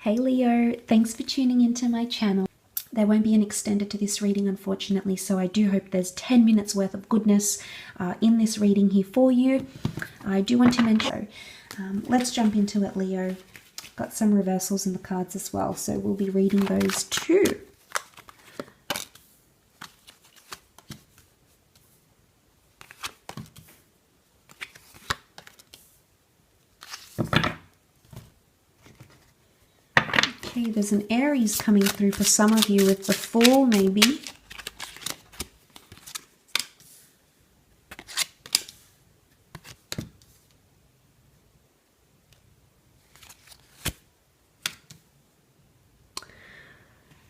Hey Leo, thanks for tuning into my channel. There won't be an extended to this reading, unfortunately, so I do hope there's 10 minutes worth of goodness in this reading here for you. I do want to mention, let's jump into it, Leo. Got some reversals in the cards as well, so we'll be reading those too. Okay, there's an Aries coming through for some of you with the Fool, maybe.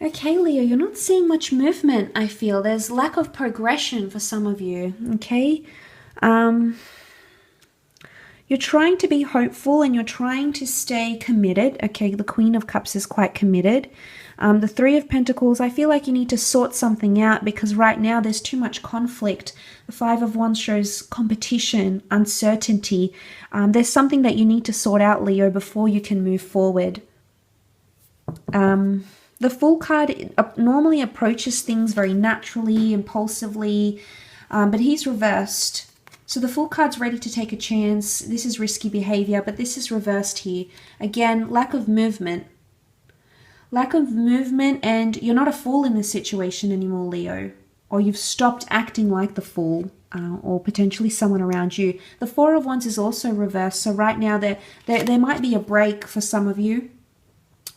Okay, Leo, you're not seeing much movement, I feel. There's lack of progression for some of you, okay? You're trying to be hopeful and you're trying to stay committed. Okay, the Queen of Cups is quite committed. The Three of Pentacles, I feel like you need to sort something out because right now there's too much conflict. The Five of Wands shows competition, uncertainty. There's something that you need to sort out, Leo, before you can move forward. The Fool card normally approaches things very naturally, impulsively, but he's reversed. So the Fool card's ready to take a chance. This is risky behavior, but this is reversed here. Again, lack of movement. Lack of movement, and you're not a fool in this situation anymore, Leo. Or you've stopped acting like the fool, or potentially someone around you. The Four of Wands is also reversed, so right now there might be a break for some of you.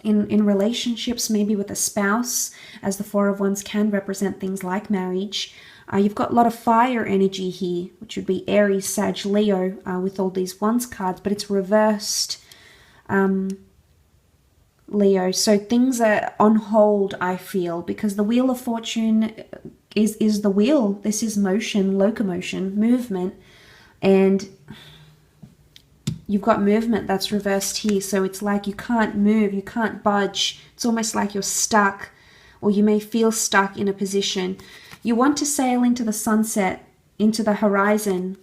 In relationships, maybe with a spouse, as the Four of Wands can represent things like marriage. You've got a lot of fire energy here, which would be Aries, Sag, Leo, with all these Wands cards, but it's reversed, Leo. So things are on hold, I feel, because the Wheel of Fortune is the wheel. This is motion, locomotion, movement, and you've got movement that's reversed here. So it's like you can't move, you can't budge. It's almost like you're stuck, or you may feel stuck in a position. You want to sail into the sunset, into the horizon,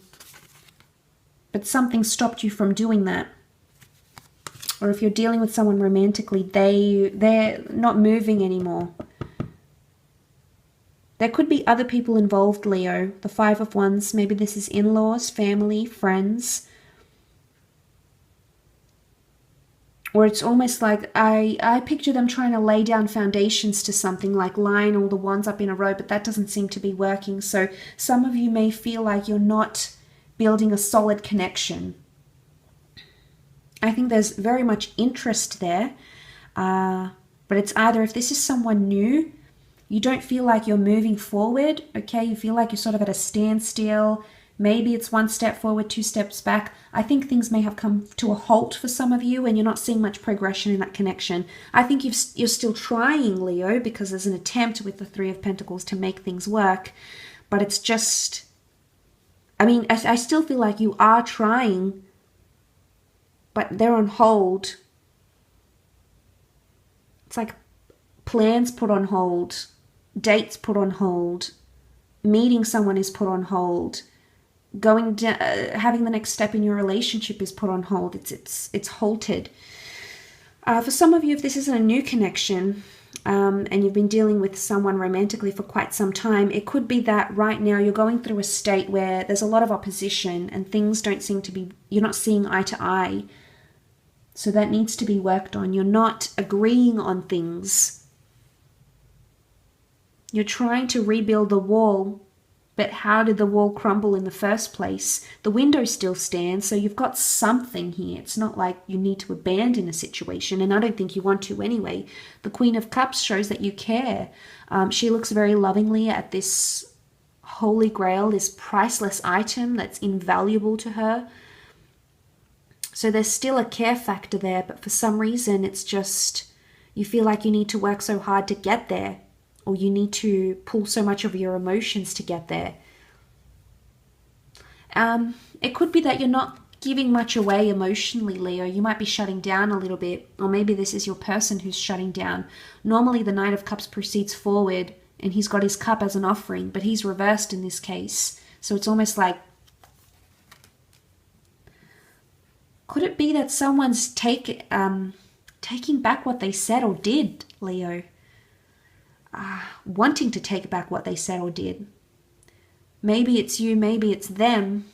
but something stopped you from doing that. Or if you're dealing with someone romantically, they're not moving anymore. There could be other people involved, Leo. The Five of Wands, maybe this is in-laws, family, friends. Or it's almost like I picture them trying to lay down foundations to something, like line all the wands up in a row, but that doesn't seem to be working. So some of you may feel like you're not building a solid connection. I think there's very much interest there, but it's either, if this is someone new, you don't feel like you're moving forward, okay? You feel like you're sort of at a standstill. Maybe it's one step forward, two steps back. I think things may have come to a halt for some of you and you're not seeing much progression in that connection. I think you're still trying, Leo, because there's an attempt with the Three of Pentacles to make things work. But it's just, I mean, I still feel like you are trying, but they're on hold. It's like plans put on hold, dates put on hold, meeting someone is put on hold. Having the next step in your relationship is put on hold. It's halted. For some of you, if this isn't a new connection, and you've been dealing with someone romantically for quite some time, it could be that right now you're going through a state where there's a lot of opposition and things don't seem to be, you're not seeing eye to eye. So that needs to be worked on. You're not agreeing on things. You're trying to rebuild the wall. But how did the wall crumble in the first place? The window still stands, so you've got something here. It's not like you need to abandon a situation, and I don't think you want to anyway. The Queen of Cups shows that you care. She looks very lovingly at this holy grail, this priceless item that's invaluable to her. So there's still a care factor there, but for some reason it's just, you feel like you need to work so hard to get there. Or you need to pull so much of your emotions to get there. It could be that you're not giving much away emotionally, Leo. You might be shutting down a little bit. Or maybe this is your person who's shutting down. Normally the Knight of Cups proceeds forward and he's got his cup as an offering, but he's reversed in this case. So it's almost like, could it be that someone's taking back what they said or did, Leo. Wanting to take back what they said or did. Maybe it's you, maybe it's them.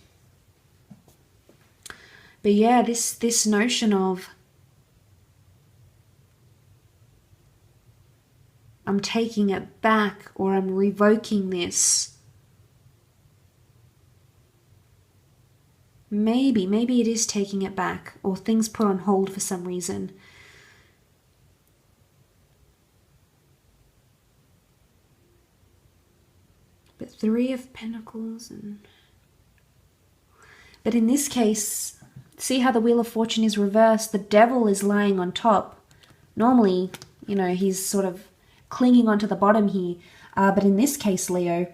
But yeah, this notion of I'm taking it back or I'm revoking this. Maybe it is taking it back, or things put on hold for some reason. But Three of Pentacles But in this case, see how the Wheel of Fortune is reversed? The Devil is lying on top. Normally, you know, he's sort of clinging onto the bottom here. But in this case, Leo,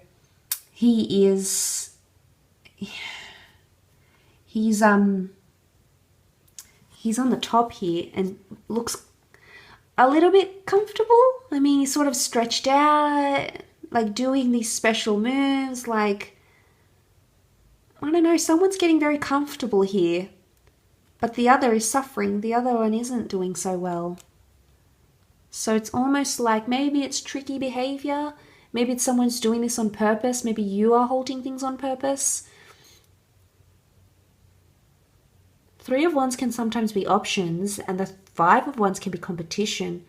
he's on the top here and looks a little bit comfortable. I mean, he's sort of stretched out, like doing these special moves, like, I don't know, someone's getting very comfortable here. But the other is suffering. The other one isn't doing so well. So it's almost like maybe it's tricky behavior. Maybe it's someone's doing this on purpose. Maybe you are holding things on purpose. Three of Wands can sometimes be options, and the Five of Wands can be competition.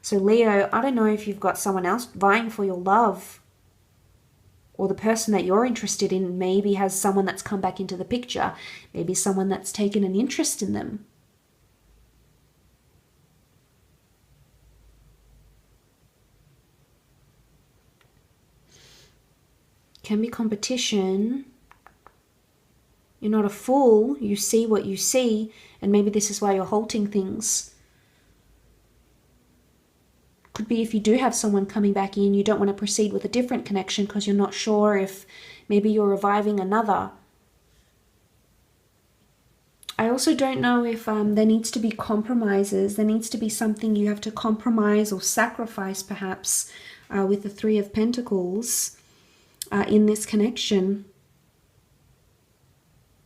So Leo, I don't know if you've got someone else vying for your love, or the person that you're interested in maybe has someone that's come back into the picture. Maybe someone that's taken an interest in them. Can be competition. You're not a fool. You see what you see, and maybe this is why you're halting things. Could be if you do have someone coming back in, you don't want to proceed with a different connection because you're not sure if maybe you're reviving another. I also don't know if there needs to be compromises. There needs to be something you have to compromise or sacrifice, perhaps, with the Three of Pentacles in this connection.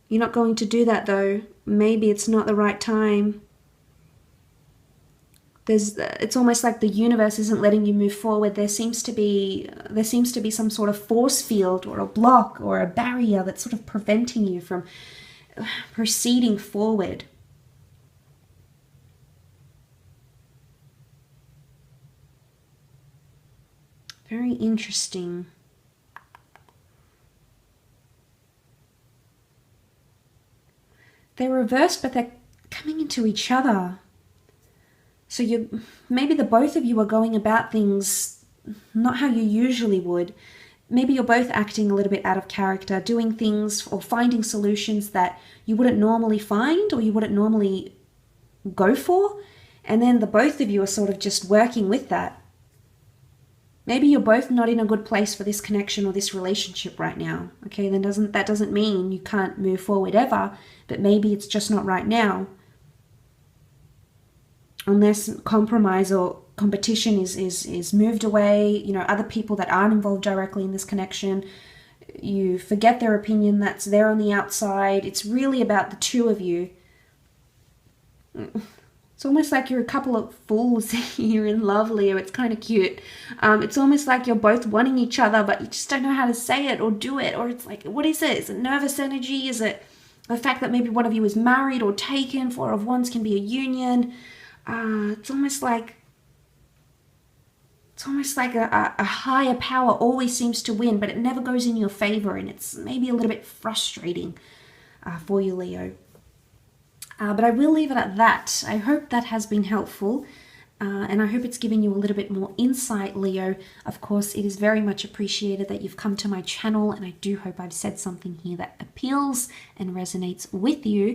You're not going to do that, though. Maybe it's not the right time. It's almost like the universe isn't letting you move forward. There seems to be some sort of force field or a block or a barrier that's sort of preventing you from proceeding forward. Very interesting. They're reversed, but they're coming into each other. So maybe the both of you are going about things not how you usually would. Maybe you're both acting a little bit out of character, doing things or finding solutions that you wouldn't normally find or you wouldn't normally go for. And then the both of you are sort of just working with that. Maybe you're both not in a good place for this connection or this relationship right now. Okay, then that doesn't mean you can't move forward ever, but maybe it's just not right now. Unless compromise or competition is moved away, you know, other people that aren't involved directly in this connection, you forget their opinion that's there on the outside. It's really about the two of you. It's almost like you're a couple of fools you're in love, Leo. It's kind of cute. It's almost like you're both wanting each other, but you just don't know how to say it or do it. Or it's like, what is it? Is it nervous energy? Is it the fact that maybe one of you is married or taken? Four of Wands can be a union. It's almost like a higher power always seems to win, but it never goes in your favor, and it's maybe a little bit frustrating for you, Leo. But I will leave it at that. I hope that has been helpful, and I hope it's given you a little bit more insight, Leo. Of course, it is very much appreciated that you've come to my channel, and I do hope I've said something here that appeals and resonates with you.